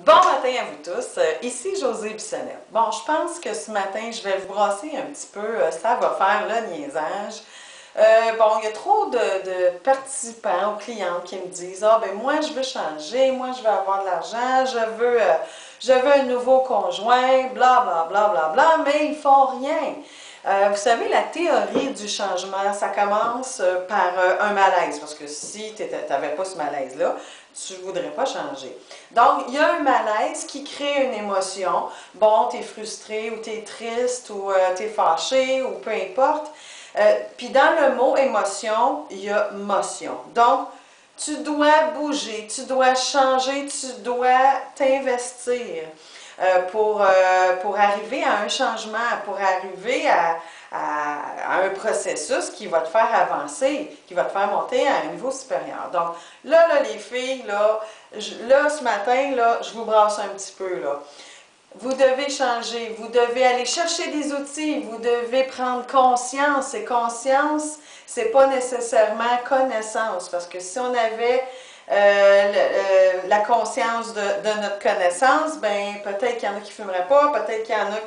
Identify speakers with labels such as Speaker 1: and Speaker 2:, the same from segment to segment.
Speaker 1: Bon matin à vous tous, ici Josée Bissonnette. Bon, je pense que ce matin, je vais vous brasser un petit peu, ça va faire le niaisage. Bon, il y a trop de participants ou clients qui me disent « Ah, ben moi, je veux changer, moi, je veux avoir de l'argent, je veux un nouveau conjoint, bla, bla, bla, bla, bla, mais ils font rien. » Vous savez, la théorie du changement, ça commence par un malaise, parce que si tu n'avais pas ce malaise-là, tu ne voudrais pas changer. Donc, il y a un malaise qui crée une émotion. Bon, tu es frustré, ou tu es triste, ou tu es fâché, ou peu importe. Puis dans le mot émotion, il y a motion. Donc, tu dois bouger, tu dois changer, tu dois t'investir pour arriver à un changement, pour arriver à un processus qui va te faire avancer, qui va te faire monter à un niveau supérieur. Donc, là les filles, là, ce matin, là, je vous brasse un petit peu, là. Vous devez changer, vous devez aller chercher des outils, vous devez prendre conscience. Et conscience, c'est pas nécessairement connaissance, parce que si on avait la conscience de notre connaissance, ben peut-être qu'il y en a qui ne fumeraient pas, peut-être qu'il y en a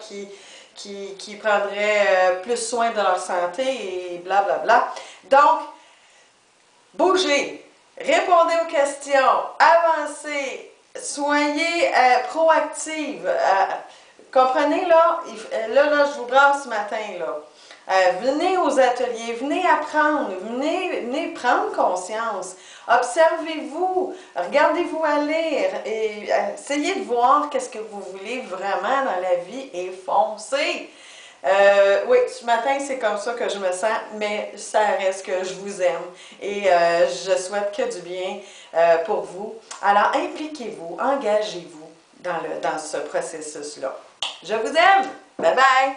Speaker 1: qui prendraient plus soin de leur santé et blablabla. Donc, bougez, répondez aux questions, avancez, soyez proactive. Comprenez, là, je vous brasse ce matin, là. Venez aux ateliers, venez apprendre, venez prendre conscience. Observez-vous, regardez-vous aller et essayez de voir qu'est-ce que vous voulez vraiment dans la vie et foncez. Oui, ce matin, c'est comme ça que je me sens, mais ça reste que je vous aime et je souhaite que du bien pour vous. Alors, impliquez-vous, engagez-vous dans ce processus-là. Je vous aime! Bye bye!